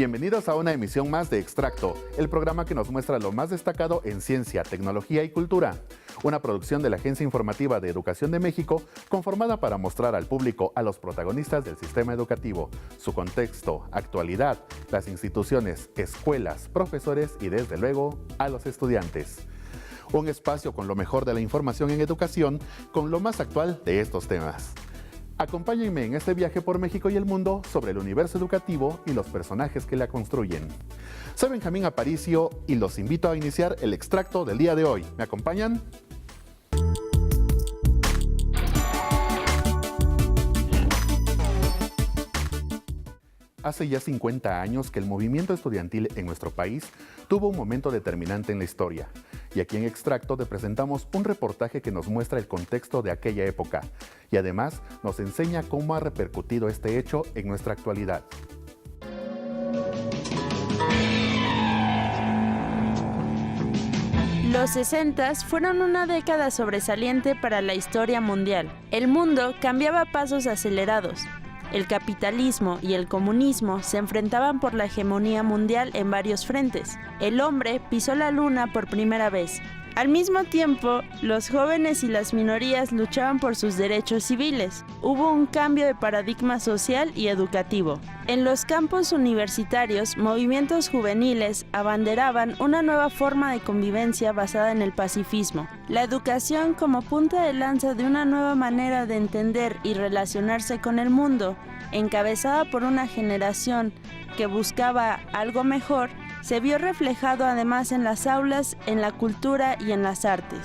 Bienvenidos a una emisión más de Extracto, el programa que nos muestra lo más destacado en ciencia, tecnología y cultura. Una producción de la Agencia Informativa de Educación de México, conformada para mostrar al público a los protagonistas del sistema educativo, su contexto, actualidad, las instituciones, escuelas, profesores y desde luego a los estudiantes. Un espacio con lo mejor de la información en educación, con lo más actual de estos temas. Acompáñenme en este viaje por México y el mundo sobre el universo educativo y los personajes que la construyen. Soy Benjamín Aparicio y los invito a iniciar el extracto del día de hoy. ¿Me acompañan? Hace ya 50 años que el movimiento estudiantil en nuestro país tuvo un momento determinante en la historia. Y aquí en Extracto te presentamos un reportaje que nos muestra el contexto de aquella época y además nos enseña cómo ha repercutido este hecho en nuestra actualidad. Los 60s fueron una década sobresaliente para la historia mundial. El mundo cambiaba a pasos acelerados. El capitalismo y el comunismo se enfrentaban por la hegemonía mundial en varios frentes. El hombre pisó la luna por primera vez. Al mismo tiempo, los jóvenes y las minorías luchaban por sus derechos civiles. Hubo un cambio de paradigma social y educativo. En los campus universitarios, movimientos juveniles abanderaban una nueva forma de convivencia basada en el pacifismo. La educación como punta de lanza de una nueva manera de entender y relacionarse con el mundo, encabezada por una generación que buscaba algo mejor, se vio reflejado además en las aulas, en la cultura y en las artes.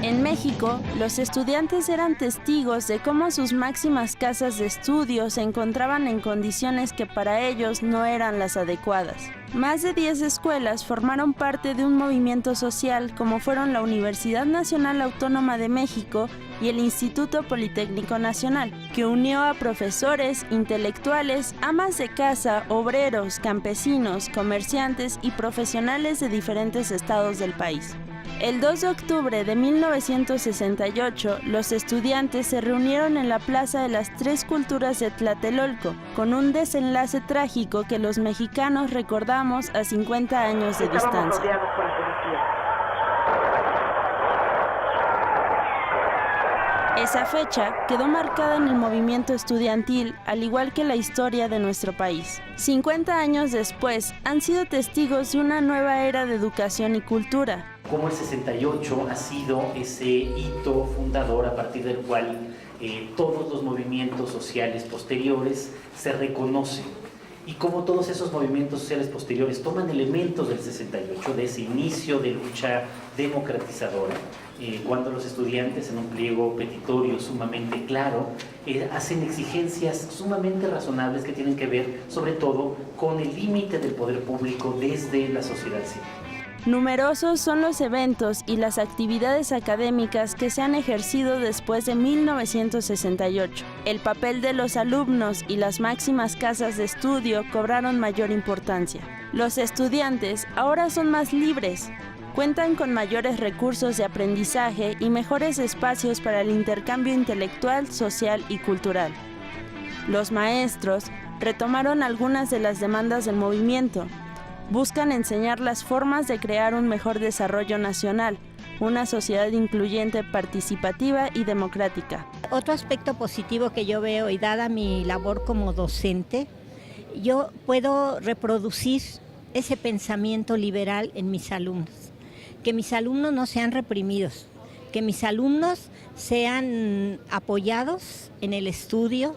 En México, los estudiantes eran testigos de cómo sus máximas casas de estudio se encontraban en condiciones que para ellos no eran las adecuadas. Más de 10 escuelas formaron parte de un movimiento social como fueron la Universidad Nacional Autónoma de México y el Instituto Politécnico Nacional, que unió a profesores, intelectuales, amas de casa, obreros, campesinos, comerciantes y profesionales de diferentes estados del país. El 2 de octubre de 1968, los estudiantes se reunieron en la Plaza de las Tres Culturas de Tlatelolco, con un desenlace trágico que los mexicanos recordamos a 50 años de distancia. Esa fecha quedó marcada en el movimiento estudiantil, al igual que la historia de nuestro país. 50 años después, han sido testigos de una nueva era de educación y cultura. Como el 68 ha sido ese hito fundador a partir del cual todos los movimientos sociales posteriores se reconocen. Y como todos esos movimientos sociales posteriores toman elementos del 68, de ese inicio de lucha democratizadora, cuando los estudiantes en un pliego petitorio sumamente claro hacen exigencias sumamente razonables que tienen que ver sobre todo con el límite del poder público desde la sociedad civil. Numerosos son los eventos y las actividades académicas que se han ejercido después de 1968. El papel de los alumnos y las máximas casas de estudio cobraron mayor importancia. Los estudiantes ahora son más libres, cuentan con mayores recursos de aprendizaje y mejores espacios para el intercambio intelectual, social y cultural. Los maestros retomaron algunas de las demandas del movimiento. Buscan enseñar las formas de crear un mejor desarrollo nacional, una sociedad incluyente, participativa y democrática. Otro aspecto positivo que yo veo, y dada mi labor como docente, yo puedo reproducir ese pensamiento liberal en mis alumnos. Que mis alumnos no sean reprimidos, que mis alumnos sean apoyados en el estudio,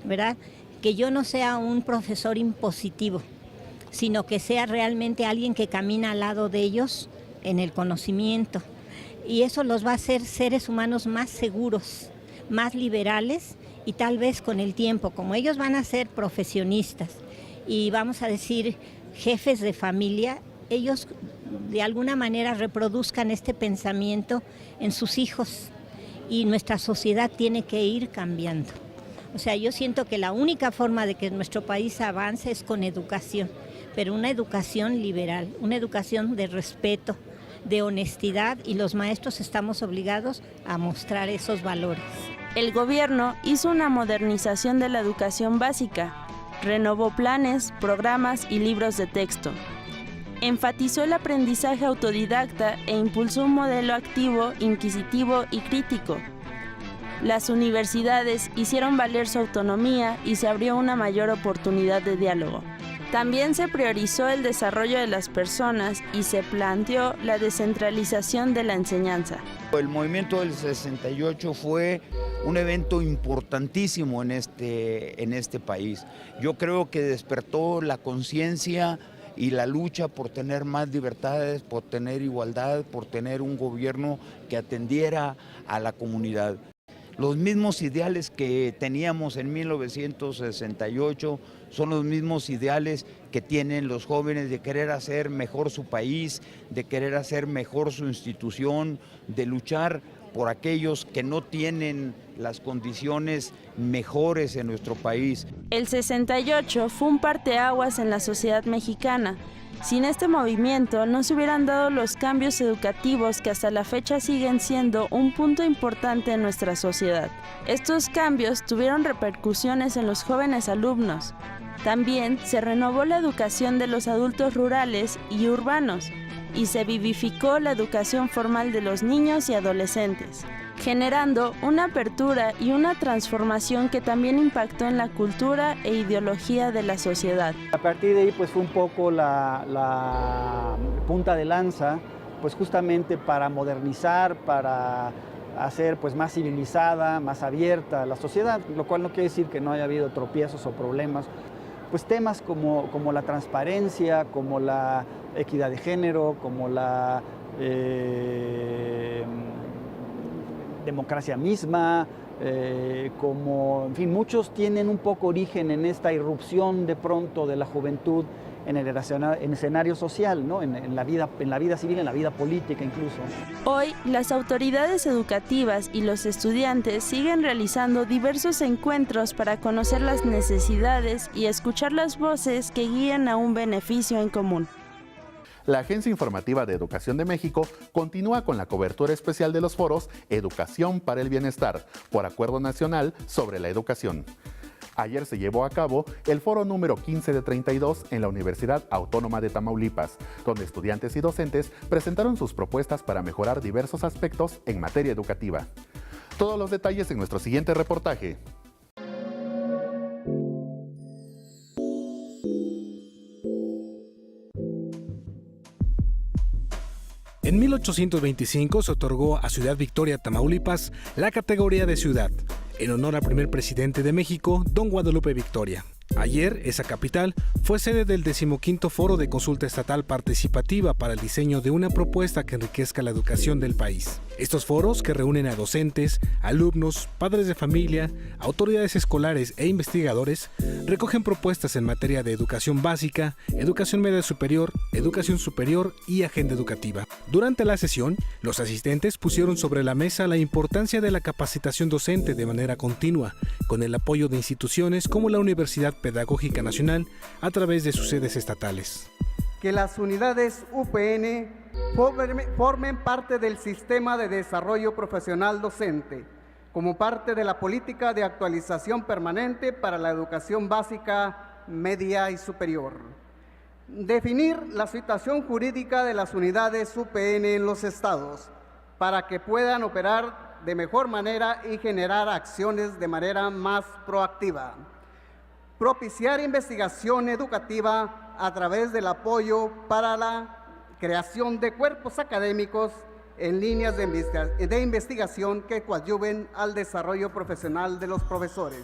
¿verdad? Que yo no sea un profesor impositivo, sino que sea realmente alguien que camina al lado de ellos en el conocimiento. Y eso los va a hacer seres humanos más seguros, más liberales y tal vez con el tiempo, como ellos van a ser profesionistas y vamos a decir jefes de familia, ellos de alguna manera reproduzcan este pensamiento en sus hijos y nuestra sociedad tiene que ir cambiando. O sea, yo siento que la única forma de que nuestro país avance es con educación, pero una educación liberal, una educación de respeto, de honestidad, y los maestros estamos obligados a mostrar esos valores. El gobierno hizo una modernización de la educación básica, renovó planes, programas y libros de texto. Enfatizó el aprendizaje autodidacta e impulsó un modelo activo, inquisitivo y crítico. Las universidades hicieron valer su autonomía y se abrió una mayor oportunidad de diálogo. También se priorizó el desarrollo de las personas y se planteó la descentralización de la enseñanza. El movimiento del 68 fue un evento importantísimo en este país. Yo creo que despertó la conciencia y la lucha por tener más libertades, por tener igualdad, por tener un gobierno que atendiera a la comunidad. Los mismos ideales que teníamos en 1968 son los mismos ideales que tienen los jóvenes de querer hacer mejor su país, de querer hacer mejor su institución, de luchar por aquellos que no tienen las condiciones mejores en nuestro país. El 68 fue un parteaguas en la sociedad mexicana. Sin este movimiento no se hubieran dado los cambios educativos que hasta la fecha siguen siendo un punto importante en nuestra sociedad. Estos cambios tuvieron repercusiones en los jóvenes alumnos. También se renovó la educación de los adultos rurales y urbanos y se vivificó la educación formal de los niños y adolescentes, generando una apertura y una transformación que también impactó en la cultura e ideología de la sociedad. A partir de ahí pues fue un poco la punta de lanza, pues justamente para modernizar, para hacer pues más civilizada, más abierta la sociedad, lo cual no quiere decir que no haya habido tropiezos o problemas. Pues temas como la transparencia, como la equidad de género, como la democracia misma, como, en fin, muchos tienen un poco origen en esta irrupción de pronto de la juventud en el escenario social, ¿no? en la vida civil, en la vida política incluso. Hoy, las autoridades educativas y los estudiantes siguen realizando diversos encuentros para conocer las necesidades y escuchar las voces que guían a un beneficio en común. La Agencia Informativa de Educación de México continúa con la cobertura especial de los foros Educación para el Bienestar, por Acuerdo Nacional sobre la Educación. Ayer se llevó a cabo el foro número 15 de 32 en la Universidad Autónoma de Tamaulipas, donde estudiantes y docentes presentaron sus propuestas para mejorar diversos aspectos en materia educativa. Todos los detalles en nuestro siguiente reportaje. En 1825 se otorgó a Ciudad Victoria, Tamaulipas, la categoría de ciudad, en honor al primer presidente de México, don Guadalupe Victoria. Ayer, esa capital fue sede del 15º Foro de Consulta Estatal Participativa para el diseño de una propuesta que enriquezca la educación del país. Estos foros, que reúnen a docentes, alumnos, padres de familia, autoridades escolares e investigadores, recogen propuestas en materia de educación básica, educación media superior y agenda educativa. Durante la sesión, los asistentes pusieron sobre la mesa la importancia de la capacitación docente de manera continua, con el apoyo de instituciones como la Universidad Pedagógica Nacional a través de sus sedes estatales. Que las unidades UPN formen parte del sistema de desarrollo profesional docente, como parte de la política de actualización permanente para la educación básica, media y superior. Definir la situación jurídica de las unidades UPN en los estados, para que puedan operar de mejor manera y generar acciones de manera más proactiva. Propiciar investigación educativa a través del apoyo para la creación de cuerpos académicos en líneas de investigación que coadyuven al desarrollo profesional de los profesores.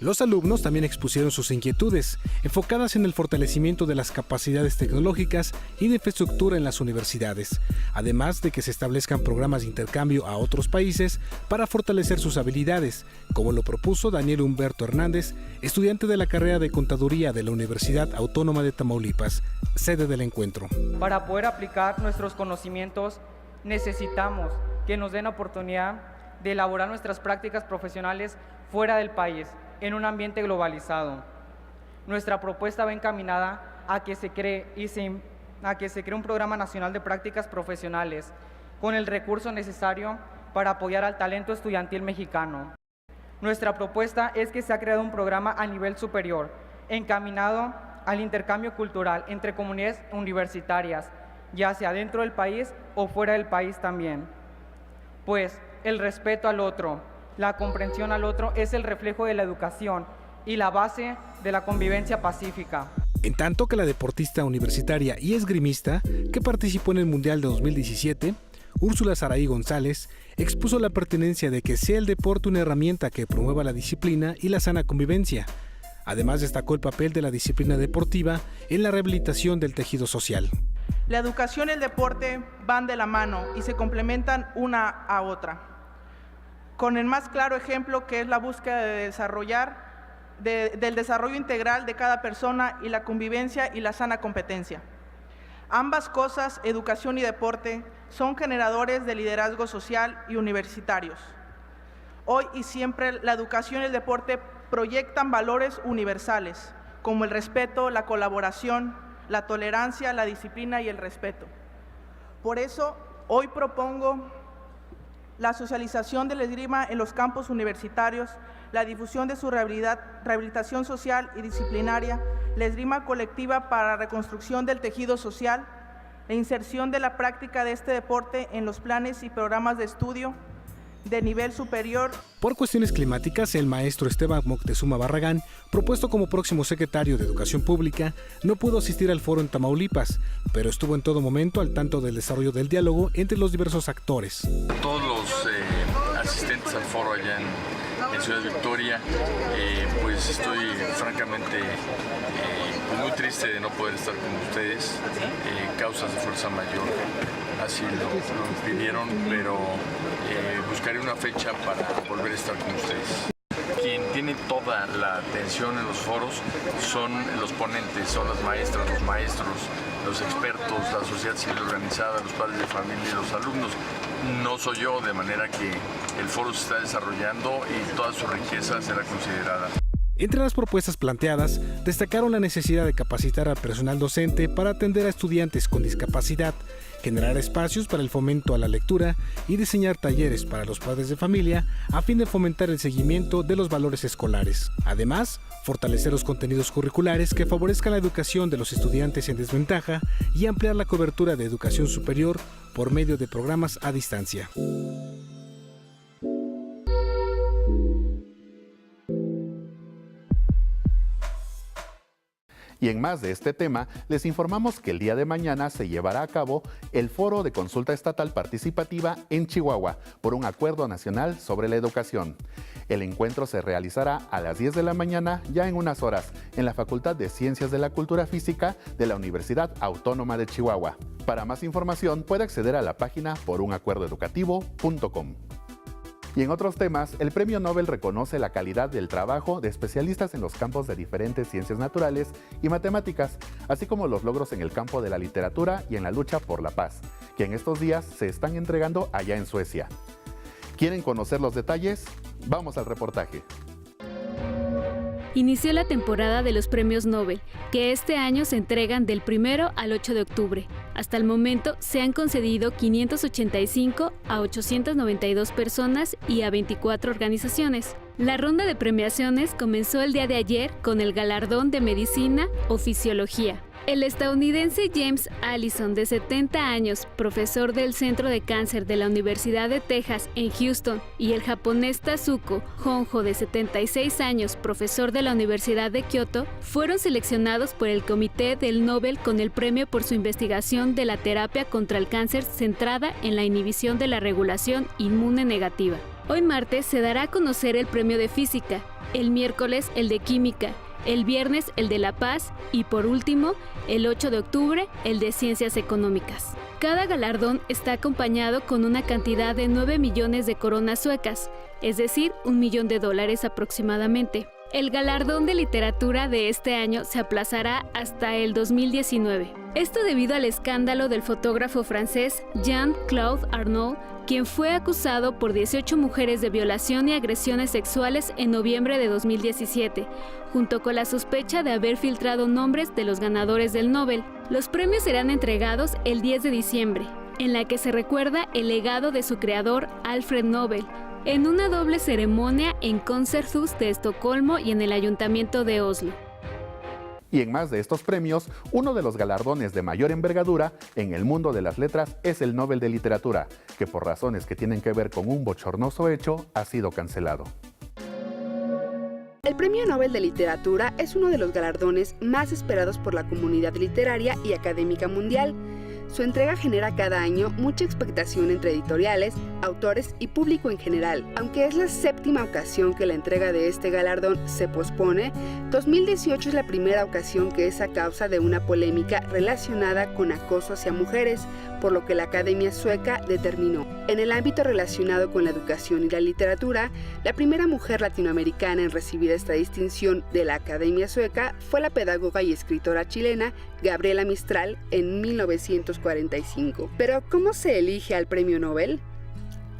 Los alumnos también expusieron sus inquietudes, enfocadas en el fortalecimiento de las capacidades tecnológicas y de infraestructura en las universidades, además de que se establezcan programas de intercambio a otros países para fortalecer sus habilidades, como lo propuso Daniel Humberto Hernández, estudiante de la carrera de Contaduría de la Universidad Autónoma de Tamaulipas, sede del encuentro. Para poder aplicar nuestros conocimientos, necesitamos que nos den la oportunidad de elaborar nuestras prácticas profesionales fuera del país, en un ambiente globalizado. Nuestra propuesta va encaminada a que se cree un programa nacional de prácticas profesionales con el recurso necesario para apoyar al talento estudiantil mexicano. Nuestra propuesta es que se ha creado un programa a nivel superior, encaminado al intercambio cultural entre comunidades universitarias, ya sea dentro del país o fuera del país también. Pues el respeto al otro, la comprensión al otro es el reflejo de la educación y la base de la convivencia pacífica. En tanto que la deportista universitaria y esgrimista que participó en el Mundial de 2017, Úrsula Saraí González, expuso la pertinencia de que sea el deporte una herramienta que promueva la disciplina y la sana convivencia. Además, destacó el papel de la disciplina deportiva en la rehabilitación del tejido social. La educación y el deporte van de la mano y se complementan una a otra, con el más claro ejemplo que es la búsqueda de del desarrollo integral de cada persona y la convivencia y la sana competencia. Ambas cosas, educación y deporte, son generadores de liderazgo social y universitarios. Hoy y siempre la educación y el deporte proyectan valores universales, como el respeto, la colaboración, la tolerancia, la disciplina y el respeto. Por eso, hoy propongo la socialización del esgrima en los campus universitarios, la difusión de su rehabilitación social y disciplinaria, la esgrima colectiva para la reconstrucción del tejido social, la inserción de la práctica de este deporte en los planes y programas de estudio de nivel superior. Por cuestiones climáticas, el maestro Esteban Moctezuma Barragán, propuesto como próximo secretario de Educación Pública, no pudo asistir al foro en Tamaulipas, pero estuvo en todo momento al tanto del desarrollo del diálogo entre los diversos actores. Todos los asistentes al foro allá en Ciudad Victoria, pues estoy francamente muy triste de no poder estar con ustedes, causas de fuerza mayor, así lo pidieron, pero buscaré una fecha para volver a estar con ustedes. Quien tiene toda la atención en los foros son los ponentes, son las maestras, los maestros, los expertos, la sociedad civil organizada, los padres de familia y los alumnos. No soy yo, de manera que el foro se está desarrollando y toda su riqueza será considerada. Entre las propuestas planteadas, destacaron la necesidad de capacitar al personal docente para atender a estudiantes con discapacidad, generar espacios para el fomento a la lectura y diseñar talleres para los padres de familia a fin de fomentar el seguimiento de los valores escolares. Además, fortalecer los contenidos curriculares que favorezcan la educación de los estudiantes en desventaja y ampliar la cobertura de educación superior por medio de programas a distancia. Y en más de este tema, les informamos que el día de mañana se llevará a cabo el Foro de Consulta Estatal Participativa en Chihuahua por un acuerdo nacional sobre la educación. El encuentro se realizará a las 10 de la mañana, ya en unas horas, en la Facultad de Ciencias de la Cultura Física de la Universidad Autónoma de Chihuahua. Para más información, puede acceder a la página porunacuerdoeducativo.com. Y en otros temas, el Premio Nobel reconoce la calidad del trabajo de especialistas en los campos de diferentes ciencias naturales y matemáticas, así como los logros en el campo de la literatura y en la lucha por la paz, que en estos días se están entregando allá en Suecia. ¿Quieren conocer los detalles? Vamos al reportaje. Inició la temporada de los premios Nobel, que este año se entregan del 1 al 8 de octubre. Hasta el momento se han concedido 585 a 892 personas y a 24 organizaciones. La ronda de premiaciones comenzó el día de ayer con el galardón de Medicina o Fisiología. El estadounidense James Allison, de 70 años, profesor del Centro de Cáncer de la Universidad de Texas en Houston, y el japonés Tazuko Honjo, de 76 años, profesor de la Universidad de Kioto, fueron seleccionados por el Comité del Nobel con el premio por su investigación de la terapia contra el cáncer centrada en la inhibición de la regulación inmune negativa. Hoy martes se dará a conocer el premio de Física, el miércoles el de Química, el viernes el de La Paz y por último, el 8 de octubre, el de Ciencias Económicas. Cada galardón está acompañado con una cantidad de 9 millones de coronas suecas, es decir, $1 millón aproximadamente. El galardón de literatura de este año se aplazará hasta el 2019. Esto debido al escándalo del fotógrafo francés Jean-Claude Arnault, quien fue acusado por 18 mujeres de violación y agresiones sexuales en noviembre de 2017, junto con la sospecha de haber filtrado nombres de los ganadores del Nobel. Los premios serán entregados el 10 de diciembre, en la que se recuerda el legado de su creador, Alfred Nobel, en una doble ceremonia en Konserthus de Estocolmo y en el Ayuntamiento de Oslo. Y en más de estos premios, uno de los galardones de mayor envergadura en el mundo de las letras es el Nobel de Literatura, que por razones que tienen que ver con un bochornoso hecho, ha sido cancelado. El Premio Nobel de Literatura es uno de los galardones más esperados por la comunidad literaria y académica mundial. Su entrega genera cada año mucha expectación entre editoriales, autores y público en general. Aunque es la 7ª ocasión que la entrega de este galardón se pospone, 2018 es la primera ocasión que es a causa de una polémica relacionada con acoso hacia mujeres, por lo que la Academia Sueca determinó. En el ámbito relacionado con la educación y la literatura, la primera mujer latinoamericana en recibir esta distinción de la Academia Sueca fue la pedagoga y escritora chilena Gabriela Mistral en 1945. Pero, ¿cómo se elige al Premio Nobel?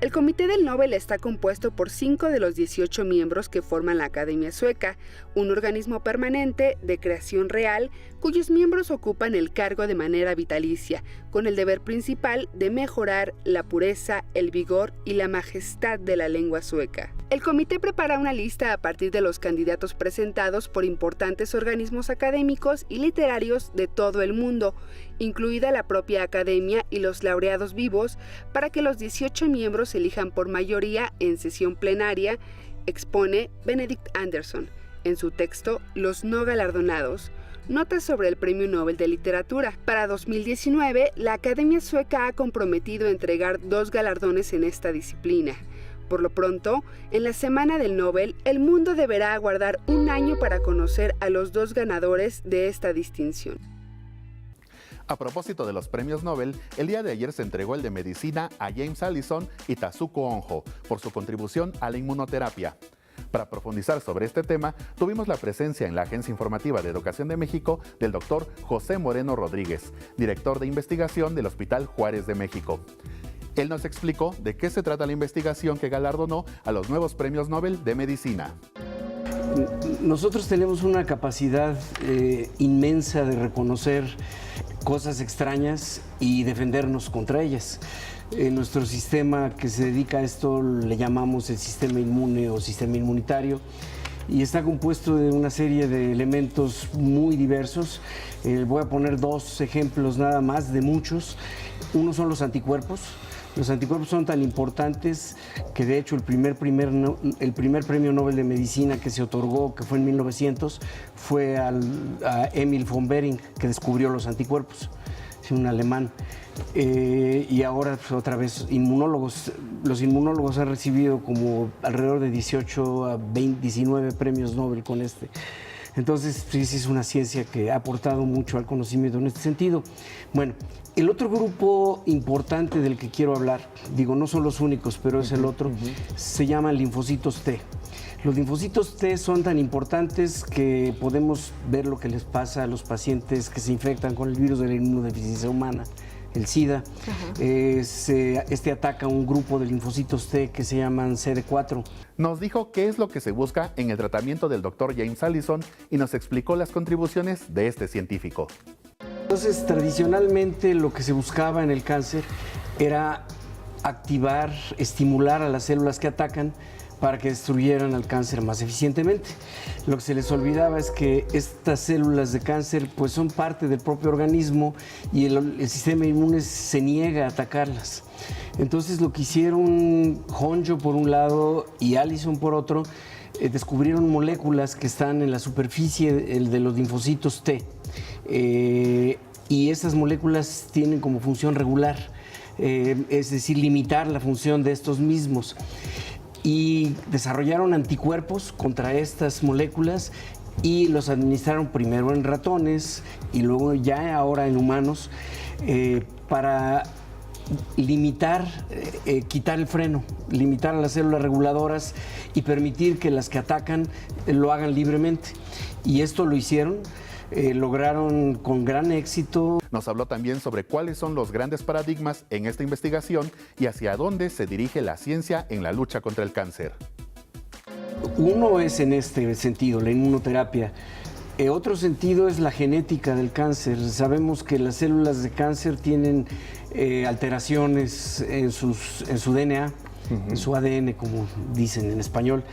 El Comité del Nobel está compuesto por 5 de los 18 miembros que forman la Academia Sueca, un organismo permanente de creación real cuyos miembros ocupan el cargo de manera vitalicia, con el deber principal de mejorar la pureza, el vigor y la majestad de la lengua sueca. El comité prepara una lista a partir de los candidatos presentados por importantes organismos académicos y literarios de todo el mundo, incluida la propia academia y los laureados vivos, para que los 18 miembros elijan por mayoría en sesión plenaria, expone Benedict Anderson en su texto Los no galardonados, notas sobre el Premio Nobel de Literatura. Para 2019, la Academia Sueca ha comprometido a entregar 2 galardones en esta disciplina. Por lo pronto, en la Semana del Nobel, el mundo deberá aguardar un año para conocer a los 2 ganadores de esta distinción. A propósito de los premios Nobel, el día de ayer se entregó el de Medicina a James Allison y Tasuku Honjo por su contribución a la inmunoterapia. Para profundizar sobre este tema, tuvimos la presencia en la Agencia Informativa de Educación de México del doctor José Moreno Rodríguez, director de investigación del Hospital Juárez de México. Él nos explicó de qué se trata la investigación que galardonó a los nuevos premios Nobel de Medicina. Nosotros tenemos una capacidad inmensa de reconocer cosas extrañas y defendernos contra ellas. Nuestro sistema que se dedica a esto le llamamos el sistema inmune o sistema inmunitario y está compuesto de una serie de elementos muy diversos. Voy a poner 2 ejemplos nada más de muchos. Uno son los anticuerpos. Los anticuerpos son tan importantes que de hecho el primer premio Nobel de Medicina que se otorgó, que fue en 1900, fue a Emil von Behring, que descubrió los anticuerpos, un alemán. Y ahora pues, otra vez inmunólogos. Los inmunólogos han recibido como alrededor de 18 a 19 premios Nobel con este. Entonces, sí, es una ciencia que ha aportado mucho al conocimiento en este sentido. Bueno, el otro grupo importante del que quiero hablar, digo, no son los únicos, pero es el otro, se llaman linfocitos T. Los linfocitos T son tan importantes que podemos ver lo que les pasa a los pacientes que se infectan con el virus de la inmunodeficiencia humana, el SIDA. Este ataca a un grupo de linfocitos T que se llaman CD4. Nos dijo qué es lo que se busca en el tratamiento del doctor James Allison y nos explicó las contribuciones de este científico. Entonces, tradicionalmente lo que se buscaba en el cáncer era activar, estimular a las células que atacan para que destruyeran al cáncer más eficientemente. Lo que se les olvidaba es que estas células de cáncer pues, son parte del propio organismo y el sistema inmune se niega a atacarlas. Entonces lo que hicieron Honjo por un lado y Allison por otro, descubrieron moléculas que están en la superficie de los linfocitos T. Y estas moléculas tienen como función regular, es decir, limitar la función de estos mismos. Y desarrollaron anticuerpos contra estas moléculas y los administraron primero en ratones y luego ya ahora en humanos para limitar, quitar el freno, limitar a las células reguladoras y permitir que las que atacan lo hagan libremente. Y esto lo hicieron. Lograron con gran éxito. Nos habló también sobre cuáles son los grandes paradigmas en esta investigación y hacia dónde se dirige la ciencia en la lucha contra el cáncer. Uno es en este sentido, la inmunoterapia. Otro sentido es la genética del cáncer. Sabemos que las células de cáncer tienen alteraciones en su DNA en su ADN, como dicen en español.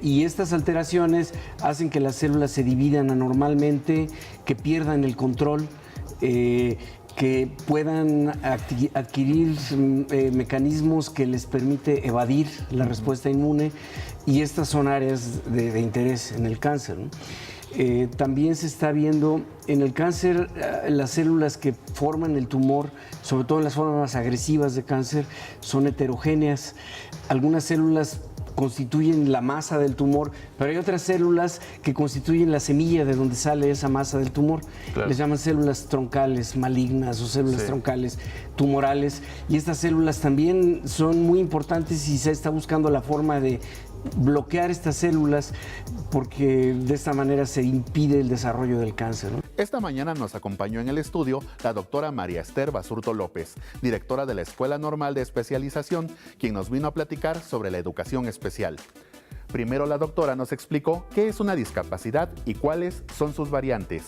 Y estas alteraciones hacen que las células se dividan anormalmente, que pierdan el control, que puedan adquirir mecanismos que les permite evadir la respuesta inmune, y estas son áreas de interés en el cáncer, ¿no? También se está viendo en el cáncer las células que forman el tumor, sobre todo en las formas agresivas de cáncer, son heterogéneas. Algunas células constituyen la masa del tumor, pero hay otras células que constituyen la semilla de donde sale esa masa del tumor. Claro. Les llaman células troncales malignas o células troncales tumorales, y estas células también son muy importantes y se está buscando la forma de bloquear estas células, porque de esta manera se impide el desarrollo del cáncer, ¿no? Esta mañana nos acompañó en el estudio la doctora María Esther Basurto López, directora de la Escuela Normal de Especialización, quien nos vino a platicar sobre la educación especial. Primero, la doctora nos explicó qué es una discapacidad y cuáles son sus variantes.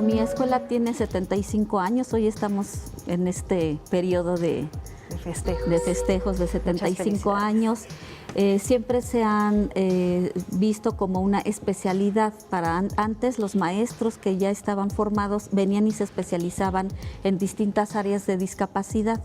Mi escuela tiene 75 años, hoy estamos en este periodo de festejos de 75 años. Siempre se han visto como una especialidad. Antes los maestros que ya estaban formados venían y se especializaban en distintas áreas de discapacidad.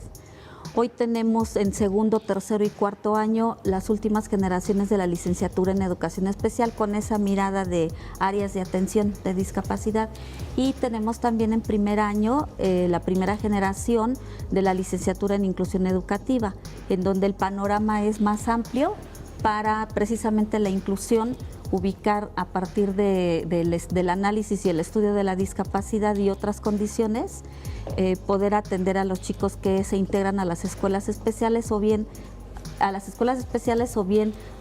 Hoy tenemos en segundo, tercero y cuarto año las últimas generaciones de la licenciatura en educación especial con esa mirada de áreas de atención de discapacidad, y tenemos también en primer año la primera generación de la licenciatura en inclusión educativa, en donde el panorama es más amplio para precisamente la inclusión, ubicar a partir del análisis y el estudio de la discapacidad y otras condiciones, poder atender a los chicos que se integran a las escuelas especiales o bien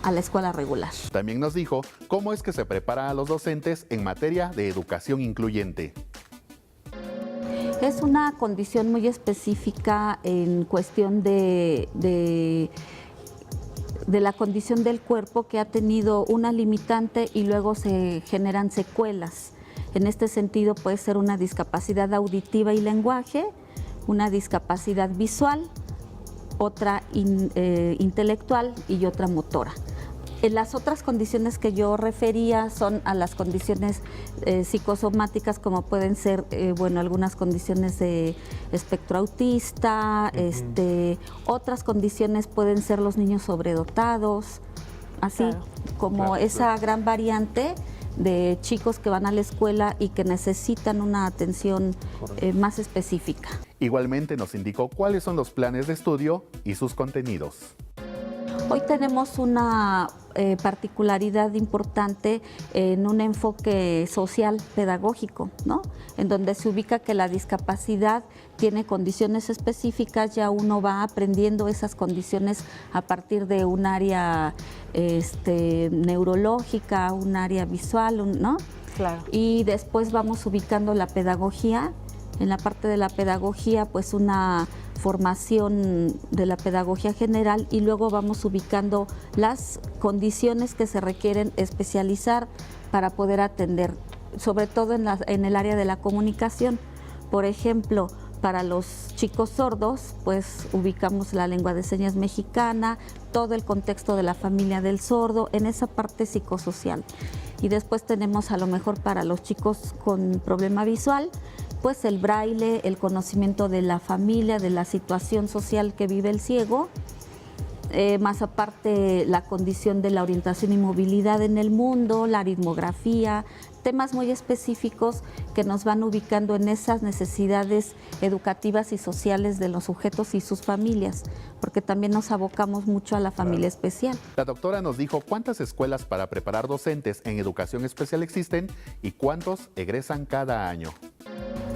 a la escuela regular. También nos dijo cómo es que se prepara a los docentes en materia de educación incluyente. Es una condición muy específica en cuestión de la condición del cuerpo que ha tenido una limitante y luego se generan secuelas. En este sentido puede ser una discapacidad auditiva y lenguaje, una discapacidad visual, otra intelectual y otra motora. Las otras condiciones que yo refería son a las condiciones psicosomáticas, como pueden ser algunas condiciones de espectro autista, otras condiciones pueden ser los niños sobredotados, así como esa gran variante de chicos que van a la escuela y que necesitan una atención más específica. Igualmente nos indicó cuáles son los planes de estudio y sus contenidos. Hoy tenemos una particularidad importante en un enfoque social pedagógico, ¿no? En donde se ubica que la discapacidad tiene condiciones específicas, ya uno va aprendiendo esas condiciones a partir de un área neurológica, un área visual, ¿no? Claro. Y después vamos ubicando la pedagogía. En la parte de la pedagogía, pues una formación de la pedagogía general, y luego vamos ubicando las condiciones que se requieren especializar para poder atender, sobre todo en el área de la comunicación. Por ejemplo, para los chicos sordos, pues ubicamos la lengua de señas mexicana, todo el contexto de la familia del sordo, en esa parte psicosocial. Y después tenemos a lo mejor para los chicos con problema visual, pues el braille, el conocimiento de la familia, de la situación social que vive el ciego, más aparte la condición de la orientación y movilidad en el mundo, la aritmografía, temas muy específicos que nos van ubicando en esas necesidades educativas y sociales de los sujetos y sus familias, porque también nos abocamos mucho a la familia especial. La doctora nos dijo cuántas escuelas para preparar docentes en educación especial existen y cuántos egresan cada año.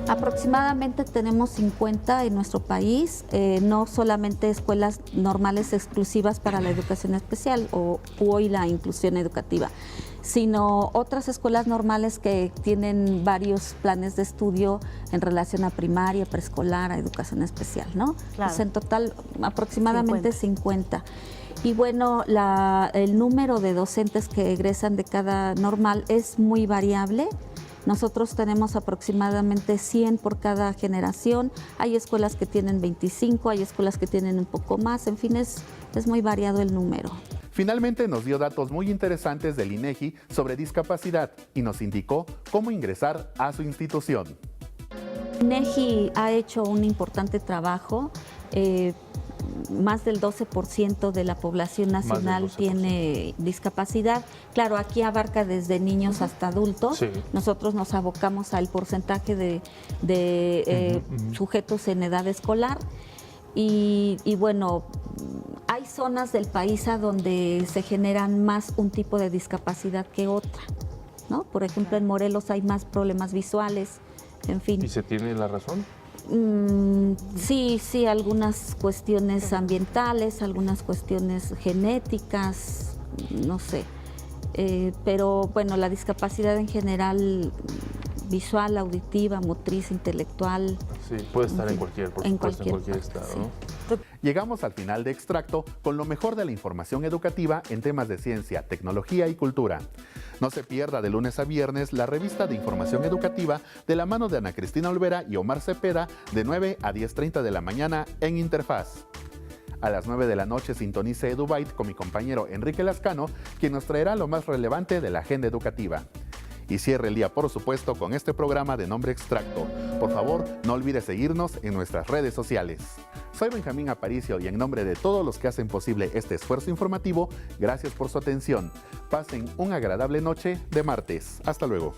Aproximadamente tenemos 50 en nuestro país, no solamente escuelas normales exclusivas para la educación especial o hoy la inclusión educativa, sino otras escuelas normales que tienen varios planes de estudio en relación a primaria, preescolar, a educación especial, ¿no? Claro. Pues en total aproximadamente 50. Y bueno, el número de docentes que egresan de cada normal es muy variable. Nosotros tenemos aproximadamente 100 por cada generación. Hay escuelas que tienen 25, hay escuelas que tienen un poco más. En fin, es muy variado el número. Finalmente nos dio datos muy interesantes del INEGI sobre discapacidad y nos indicó cómo ingresar a su institución. INEGI ha hecho un importante trabajo. Más del 12% de la población nacional tiene discapacidad. Claro, aquí abarca desde niños hasta adultos. Sí. Nosotros nos abocamos al porcentaje de sujetos en edad escolar. Y bueno, hay zonas del país a donde se generan más un tipo de discapacidad que otra, ¿no? Por ejemplo, en Morelos hay más problemas visuales, en fin. ¿Y se tiene la razón? Sí, algunas cuestiones ambientales, algunas cuestiones genéticas, no sé. Pero bueno, la discapacidad en general, visual, auditiva, motriz, intelectual. Sí, puede estar en cualquier estado, sí. ¿No? Llegamos al final de Extracto con lo mejor de la información educativa en temas de ciencia, tecnología y cultura. No se pierda de lunes a viernes la revista de información educativa de la mano de Ana Cristina Olvera y Omar Cepeda de 9 a 10:30 de la mañana en Interfaz. A las 9 de la noche sintonice EduByte con mi compañero Enrique Lascano, quien nos traerá lo más relevante de la agenda educativa. Y cierre el día, por supuesto, con este programa de nombre Extracto. Por favor, no olvide seguirnos en nuestras redes sociales. Soy Benjamín Aparicio y en nombre de todos los que hacen posible este esfuerzo informativo, gracias por su atención. Pasen una agradable noche de martes. Hasta luego.